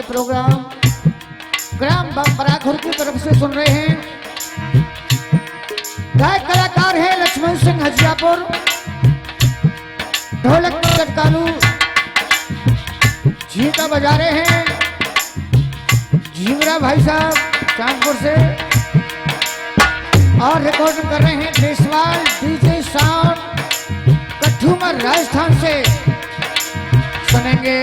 Programme ग्राम बराखुर की तरफ से सुन रहे हैं। गायक कलाकार हैं लक्ष्मण सिंह हजियापुर, ढोलक पर चटकालू झींका बजा रहे हैं झींगरा भाई साहब कानपुर से, और रिकॉर्डिंग कर रहे हैं देसवाल डीजे साउंड कठुमर राजस्थान से। सुनेंगे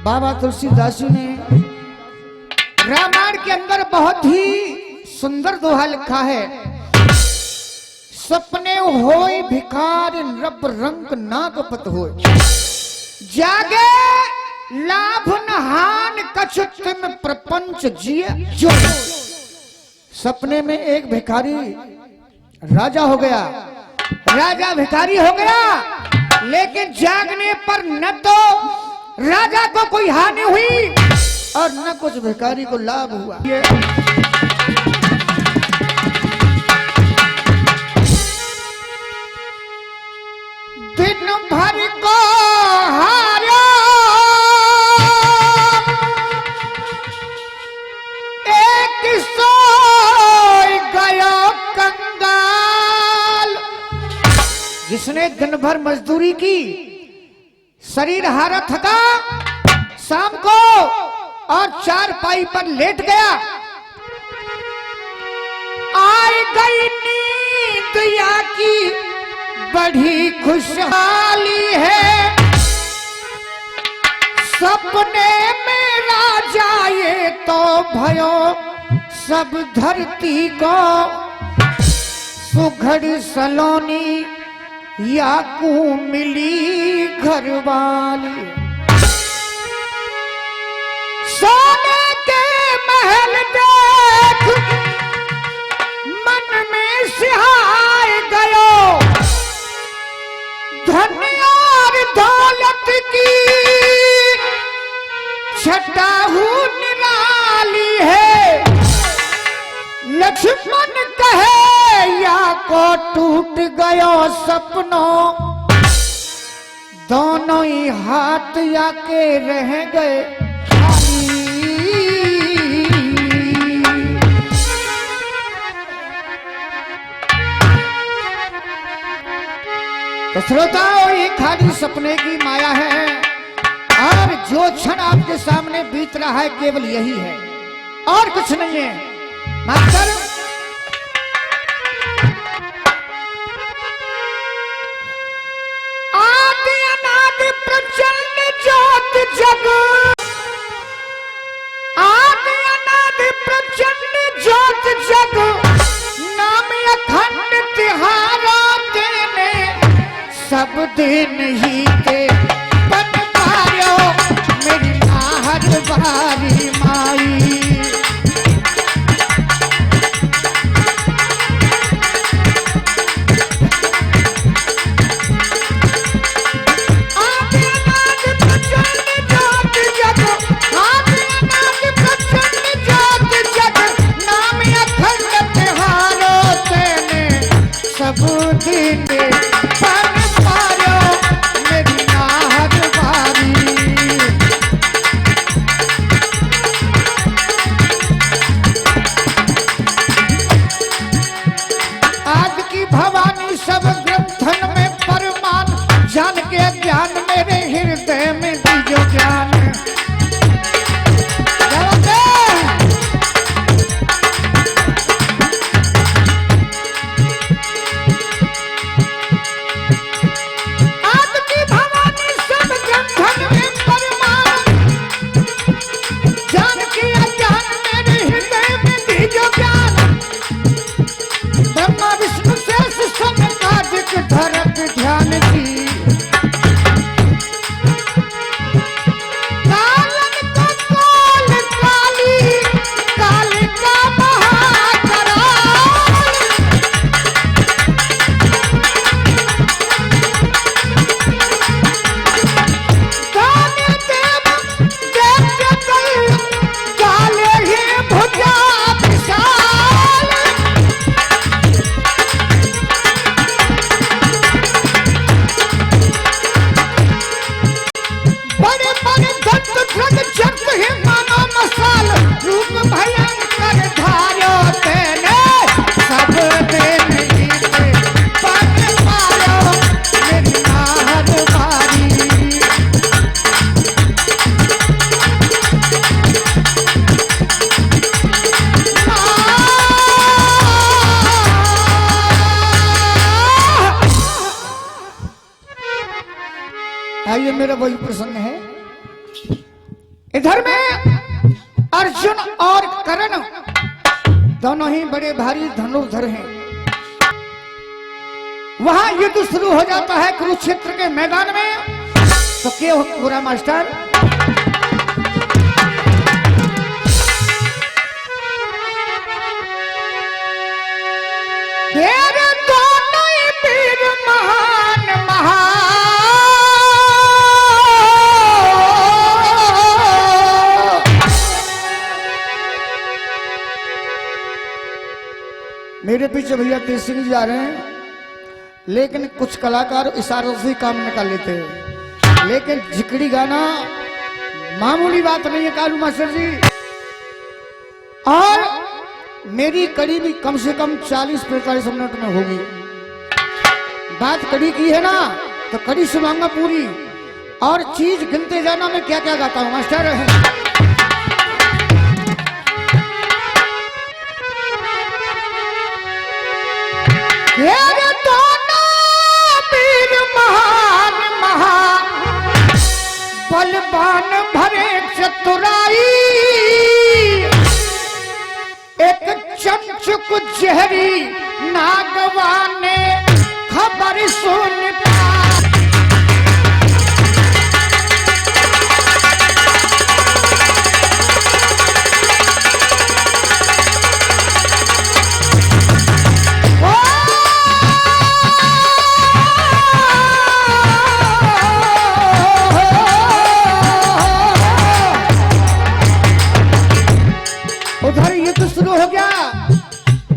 बाबा तुलसीदास जी ने रामायण के अंदर बहुत ही सुंदर दोहा लिखा है। सपने होय भिखारी रब रंग नागपत होय, जागे लाभ नहान कछुत में प्रपंच जिए जो। सपने में एक भिखारी राजा हो गया, राजा भिखारी हो गया, लेकिन जागने पर न तो राजा को कोई हानि हुई और न कुछ भिखारी को लाभ हुआ। दिन भर को हारो एक सोई गयो कंगाल। जिसने दिन भर मजदूरी की, शरीर हारा थका, शाम को और चारपाई पर लेट गया, आई गई नींद या की बड़ी खुशहाली है। सपने में राजा ये तो भयो सब धरती को, सुघड़ सलोनी या को मिली घरवाली। सोने के महल देख मन में सिहाय गयो, धन और दौलत की छटाहू निराली है। लक्ष्मण कहे या को टूट गयो सपनों, दोनों ही हाथ या के रह गए खाली। तो श्रोताओं, ये खाली सपने की माया है और जो क्षण आपके सामने बीत रहा है केवल यही है और कुछ नहीं है। मास्टर आदि अनादि प्रचंड ज्योत जग, आदि अनादि प्रचंड ज्योत जग, नाम अखंड तिहारा देने सब दिन ही के बन पायो मेरी आहट बारी माई। आइए मेरा वही प्रसंग है। इधर में अर्जुन और कर्ण दोनों ही बड़े भारी धनुर्धर हैं। वहां युद्ध शुरू हो जाता है कुरुक्षेत्र के मैदान में। तो क्या पूरा मास्टर तेरे दोनों ही वीर महान महान मेरे पीछे भैया तेज सिंह जी आ रहे हैं, लेकिन कुछ कलाकार इशारों से काम निकाल लेते हैं, लेकिन जिकड़ी गाना मामूली बात नहीं है कालू मास्टर जी। और मेरी कड़ी भी कम से कम 40-45 मिनट में होगी। बात कड़ी की है ना, तो कड़ी सुनाऊंगा पूरी, और चीज गिनते जाना मैं क्या क्या गाता हूं मास्टर। महान महान बलवान भरे चतुराई, एक चंचुक जहरी नागवा ने खबर सुन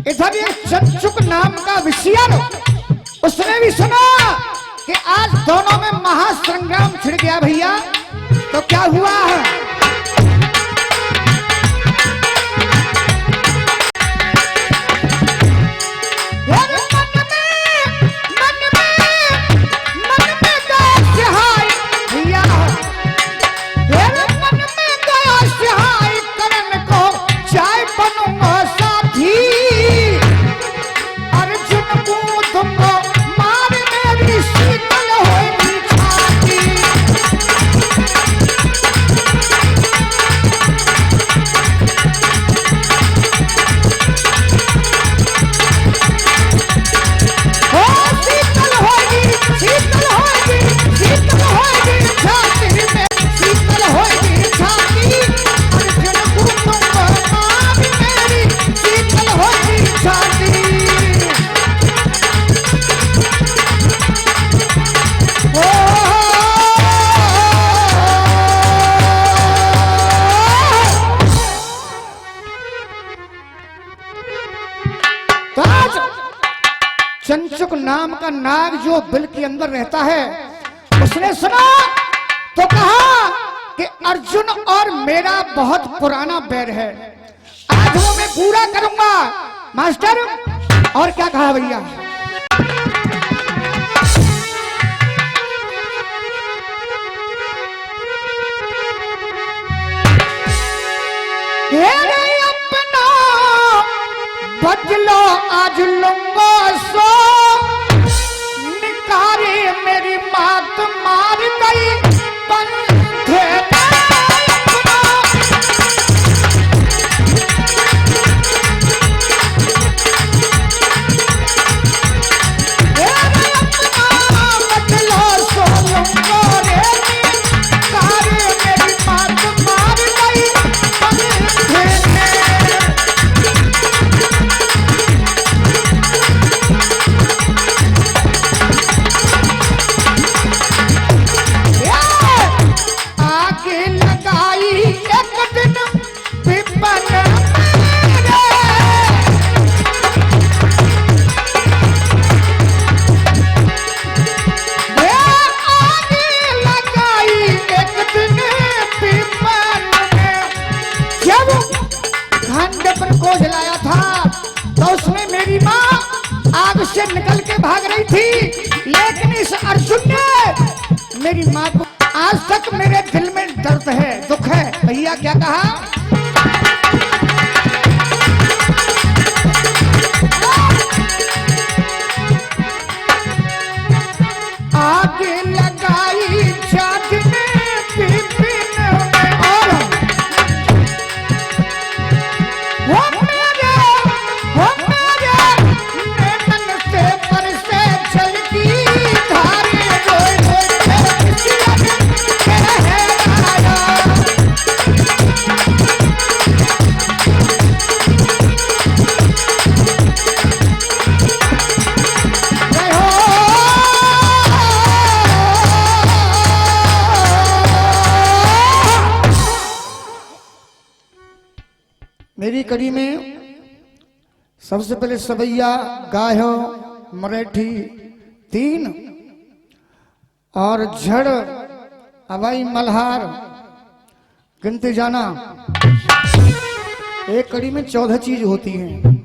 इधर ये चंचुक नाम का विषयर उसने भी सुना कि आज दोनों में महासंग्राम छिड़ गया भैया। तो क्या हुआ है चंचुक नाम का नाग जो बिल के अंदर रहता है, उसने सुना तो कहा कि अर्जुन और मेरा बहुत पुराना बैर है, आज वो मैं पूरा करूंगा मास्टर। और क्या कहा भैया, अपना बदलो आज लूंगा सो निकारे मेरी मात मार गई बंधे बदलो सो लूंगा रे निकारे मेरी मात मार गई बंधे निकल के भाग रही थी, लेकिन इस अर्जुन ने मेरी माँ को, आज तक मेरे दिल में दर्द है, दुख है। भैया क्या कहा, आगे लगाई मेरी कड़ी में सबसे पहले सवैया, गायो, मराठी 3 और झड़, हवाई, मल्हार गिनते जाना। एक कड़ी में 14 चीज होती हैं।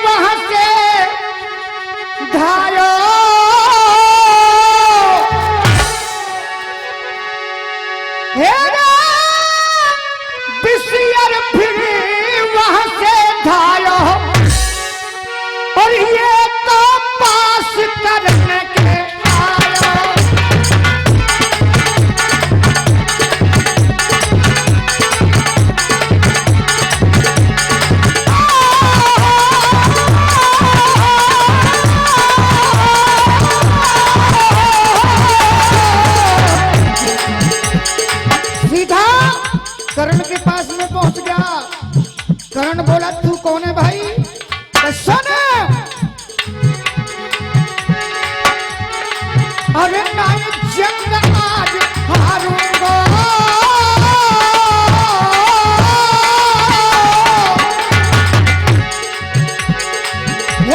वहां से धायो बिसियर फिर वहां से धायो और ये तो पास करने के आयो। करण के पास में पहुंच गया। करण बोला तू कौन है भाई? सुन, अरे नहीं जंग आज हारूंगा,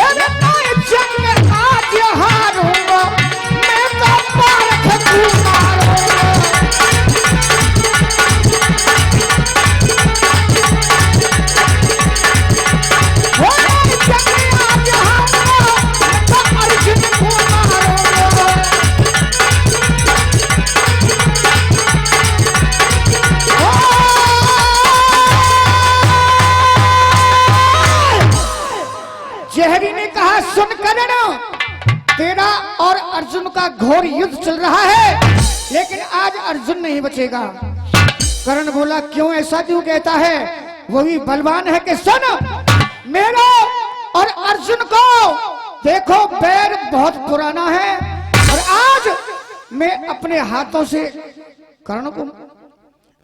अरे नहीं जंग आज हारूंगा, मैं तो पारख तू मारूंगा। जहरी ने कहा सुन करण, तेरा और अर्जुन का घोर युद्ध चल रहा है, लेकिन आज अर्जुन नहीं बचेगा। करण बोला क्यों, ऐसा क्यों कहता है? वो भी बलवान है कि सुन, मेरा और अर्जुन को देखो बैर बहुत पुराना है और आज मैं अपने हाथों से कर्ण को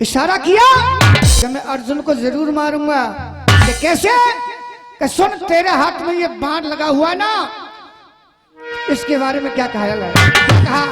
इशारा किया कि मैं अर्जुन को जरूर मारूंगा। कि कैसे? कि सुन, तेरे हाथ में ये बाण लगा हुआ ना, इसके बारे में क्या कहा है? क्या कहा?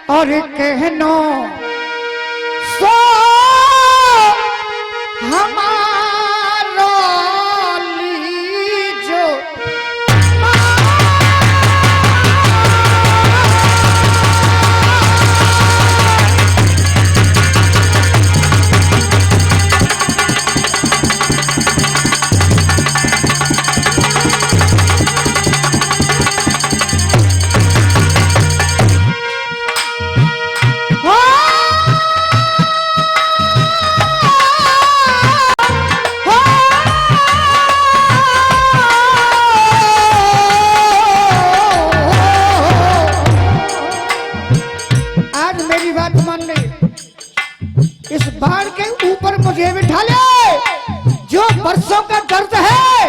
और कहनो सो हमारो लीजो, मुझे बिठा ले। जो बरसों का दर्द है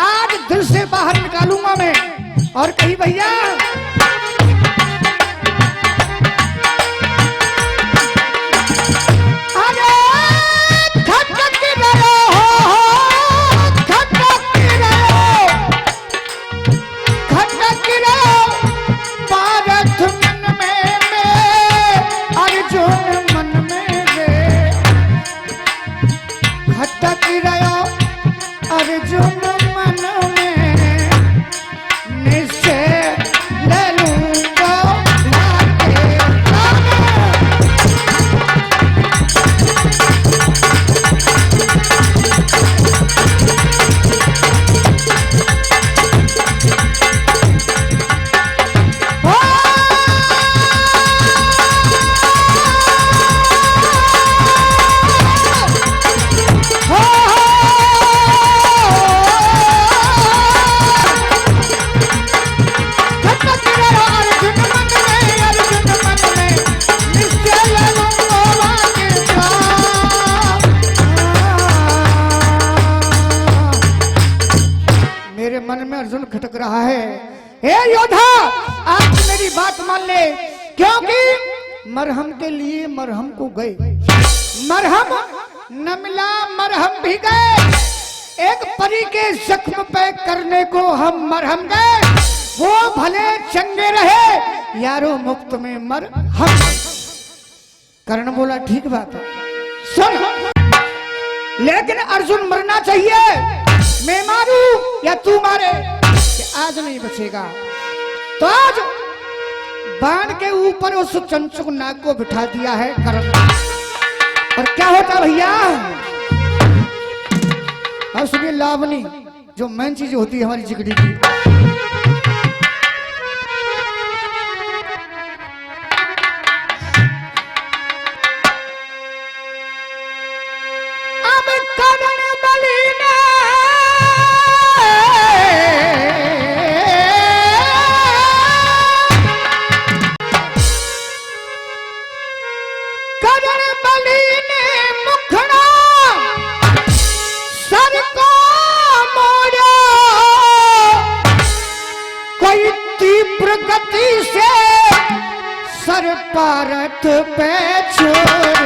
आज दिल से बाहर निकालूंगा मैं। और कहीं भैया अर्जुन मन में निश्चय खटक रहा है। हे योद्धा, आप मेरी बात मान ले, क्योंकि मरहम के लिए मरहम को गए, मरहम न मिला, मरहम भी गए। एक परी के जख्म पे करने को हम मरहम गए, वो भले चंगे रहे, यारो मुफ्त में मर हम। कर्ण बोला ठीक बात है, सुन, लेकिन अर्जुन मरना चाहिए, मैं मारू या तू मारे, कि आज नहीं बचेगा। तो आज बाण के ऊपर उस चंचुक नाग को बिठा दिया है कर्ण। और क्या होता भैया, अब सुनिए लावनी, जो मेन चीज होती है हमारी जिगड़ी की। भारत पे छोड़ा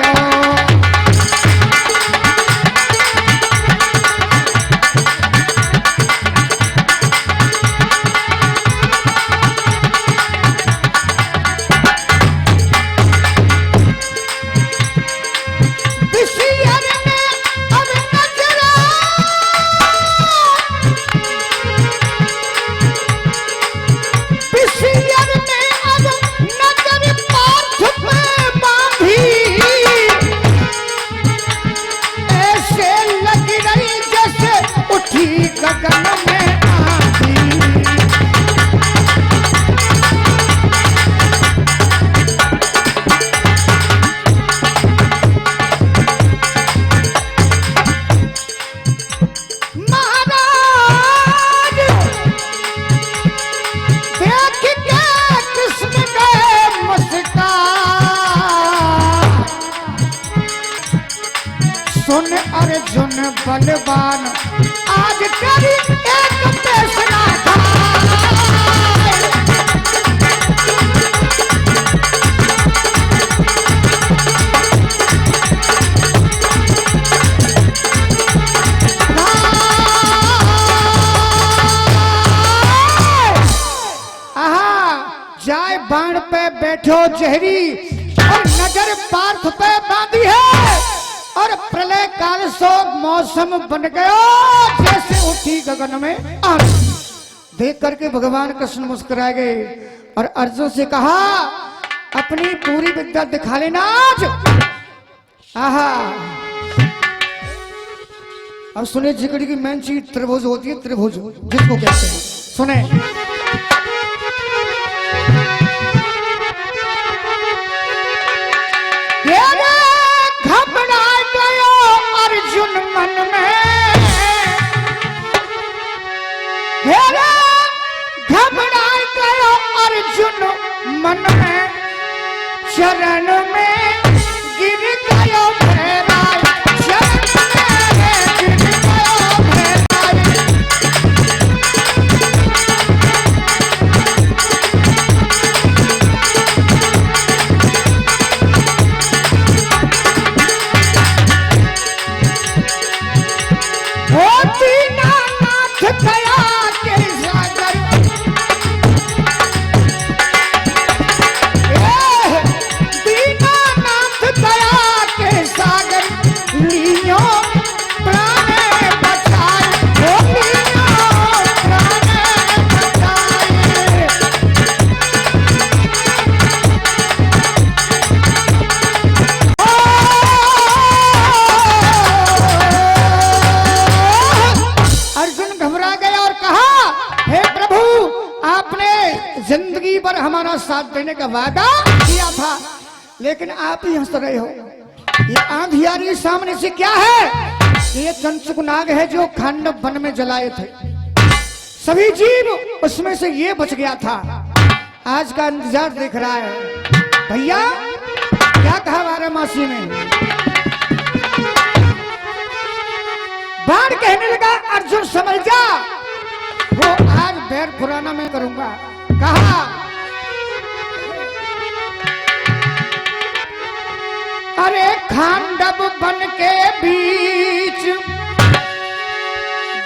अर्जुन बलवान आज तेरी एक फैसला था। जाए बाण पे बैठो जहरी और नजर पार्थ पे बांधी है, और प्रलय काल सो मौसम बन गया जैसे उठी गगन में आग। देख करके भगवान कृष्ण मुस्कुरा गए और अर्जुन से कहा अपनी पूरी विद्या दिखा लेना आज। आहा, अब सुने जिगड़ी की मेन चीज त्रिभुज होती है, त्रिभुज जिसको कहते हैं। सुने, अर्जुन मन में घबरा गयो, अर्जुन मन में चरण में गिर गयो भैराई, चरण में गिर गयो भैराई। जिंदगी भर हमारा साथ देने का वादा किया था, लेकिन आप ही हंस रहे हो। ये आंधियारी सामने से क्या है? ये चंचुक नाग है जो खांडव वन में जलाए थे सभी जीव, उसमें से ये बच गया था। आज का इंतजार देख रहा है। भैया क्या कहा वाराणसी में? बाण कहने लगा अर्जुन समझ जा, वो आज बैर पुराना मैं करूंगा। कहा अरे खांडव बन के बीच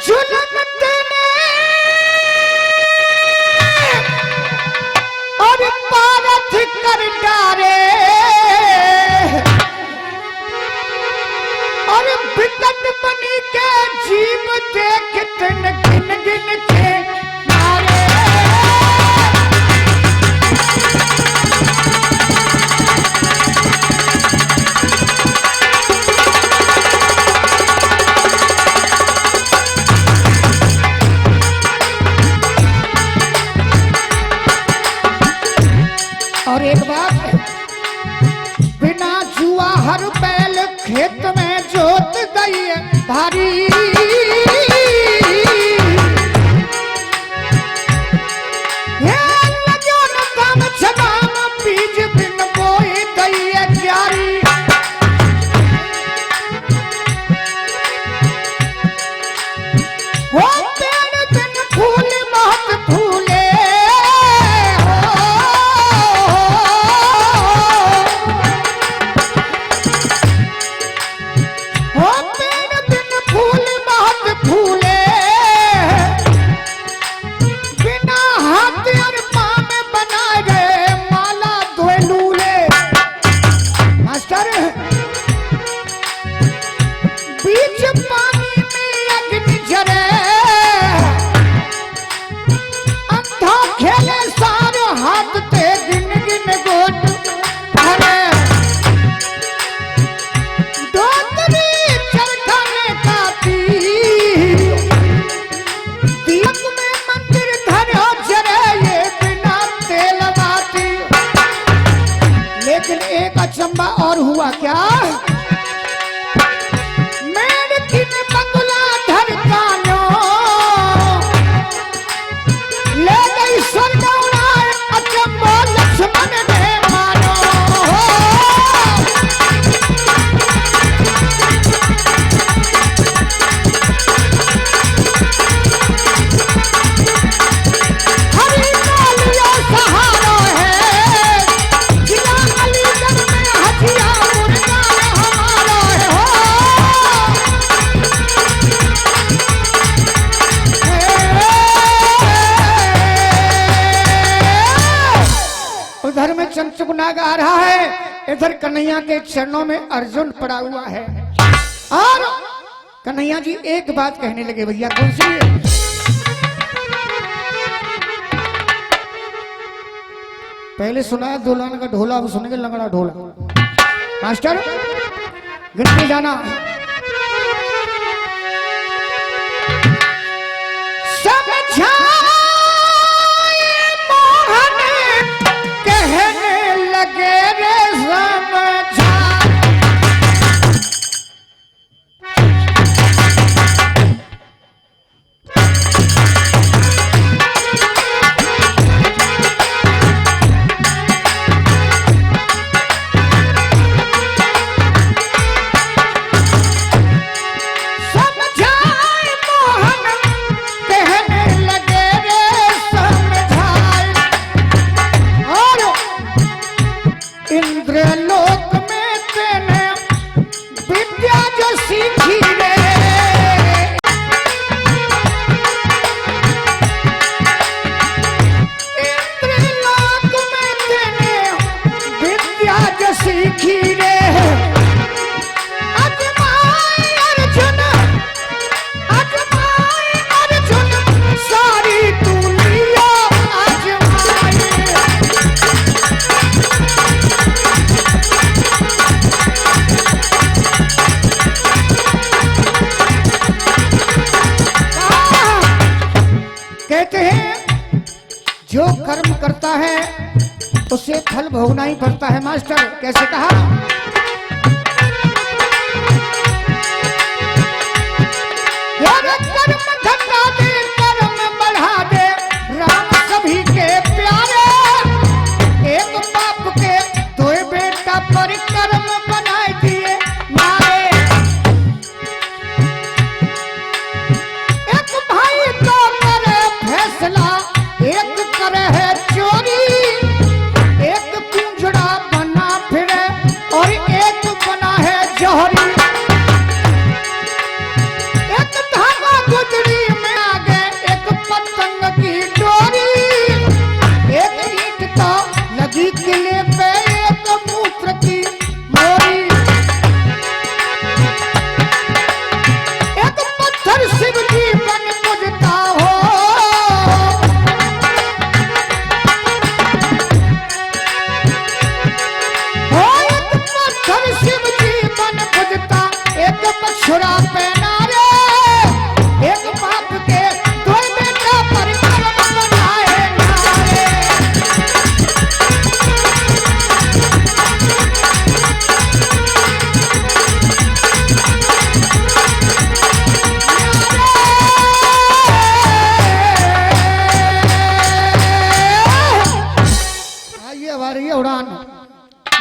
जुल्म तेने और पारथ कर डारे और बिकट बनी के जीव देख तन गिन गिन के मारे। और एक बात, बिना जुआ हर बैल खेत में जोत गई है भारी। ये लजो न काम छबाम बीज बिन बोई गई है क्यारी। वो पेड़ बिन फूल बहुत फूले अचंबा और हुआ क्या? मेरे किन बंगला धरकानो ले गई सरगौना अचंबा लक्ष्मण ने मानो। हरि कालिया सहारो है जिला अलीगढ़ में हथिया मुर्गा हमारा है हो। उधर में चंचुकना गा रहा है, इधर कन्हैया के चरणों में अर्जुन पड़ा हुआ है। और कन्हैया जी एक बात कहने लगे, भैया कौन सी? पहले सुना है दुल्हन का ढोला, अब सुनेंगे लंगड़ा ढोला। मास्टर गिनती जाना। समझाए मोहन कहने लगे रे समझा। समझाए मोहन कहने लगे रे समझाए। और इंद्रलोक में तेने विद्या जो सीखी रे। इंद्रलोक में तेने विद्या जो सीखी रे। अजमाए अर्जुन, अजमाए अर्जुन सारी दुनिया अजमाए। कहते हैं जो कर्म करता है उसे फल भोगना ही पड़ता है। मास्टर कैसे कहा? यार कर्म घटा दे कर्म बढ़ा दे, राम सभी के प्यारे। एक बाप के दो बेटा पर कर्म बनाए दिए मारे। एक भाई को करे फैसला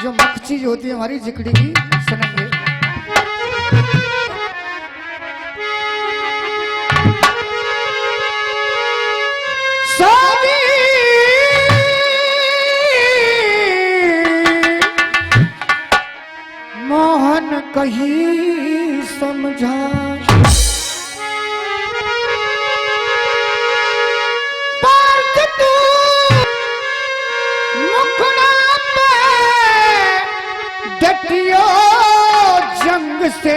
जो मुख्य चीज होती है हमारी जिकड़ी की सुनेंगे। सारी मोहन कही समझा जंग से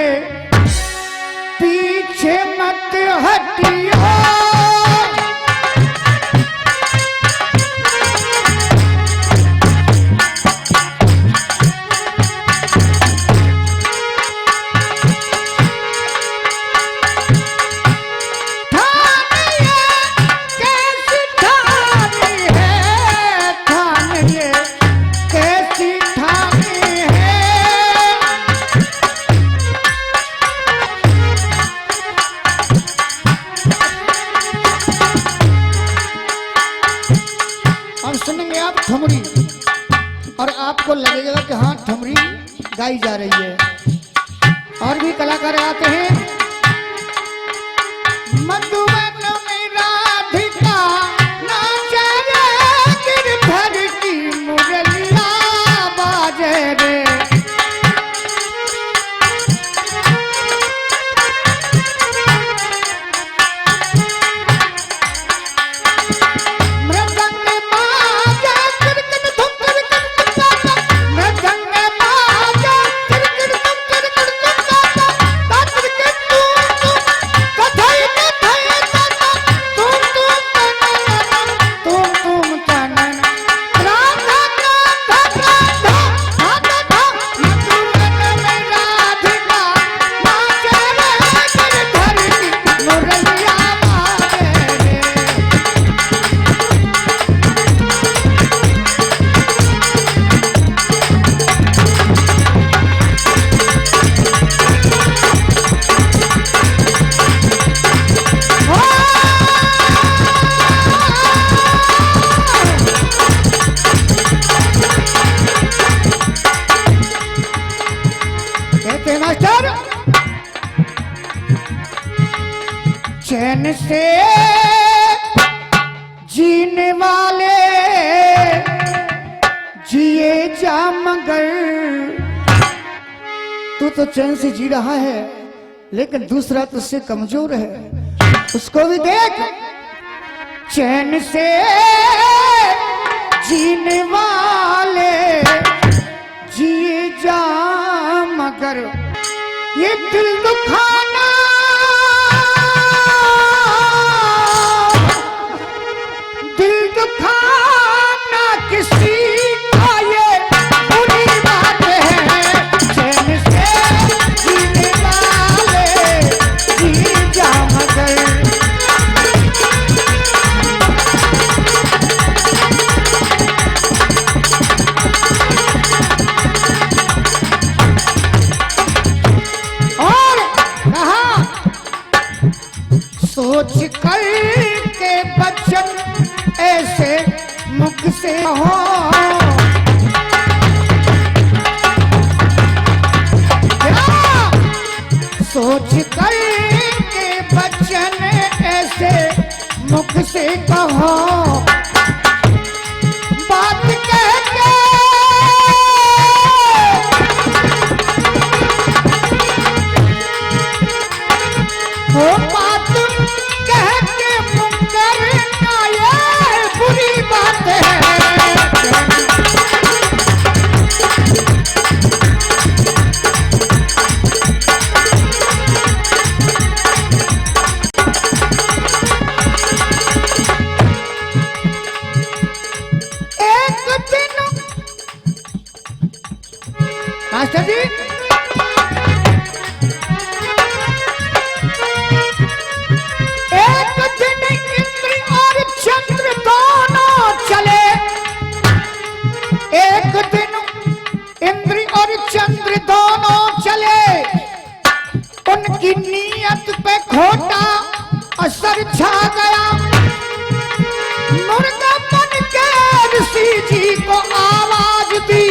पीछे मत हटियो। ठुमरी और आपको लगेगा कि हाँ ठुमरी गाई जा रही है। और भी कलाकार आते हैं। मधुबन में राधिका नाचे रे, गिरधर की मुरलिया बाजे रे। चैन से जीने वाले जिए जा मगर, तू तो चैन से जी रहा है लेकिन दूसरा तुझसे कमजोर है, उसको भी देख। चैन से जीने वाले जिए जा मगर ये दिल दुखाना किसी का ये बुरी बात है। चैन से जीने वाले जी जा मगर, और कहा सोच कर के बचन ऐसे मुख से हो। सोच कर के बचन ऐसे मुख से कहो, बात कह के हो, बात कह के मुकर ना ये बुरी बात है। मास्टर जी एक दिन इंद्र और चंद्र दोनों चले, एक दिन इंद्र और चंद्र दोनों चले, उनकी नीयत पे खोटा असर छा गया। मुर्गा बन के ऋषि जी को आवाज दी,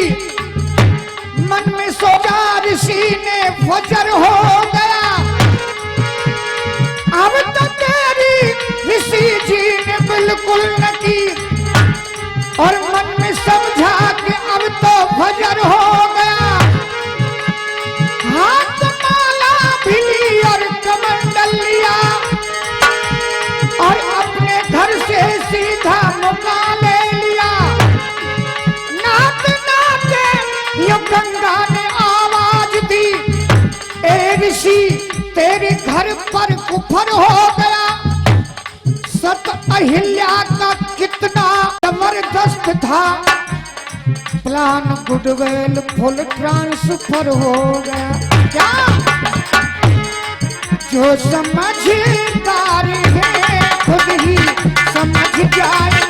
गंगा ने आवाज दी, ए ऋषि तेरे घर पर कुफर हो गया। सत अहिल्या का कितना जबरदस्त था, प्लान गुडवेल फुल ट्रांसफर हो गया। क्या जो समझदार है खुद ही समझ जाए।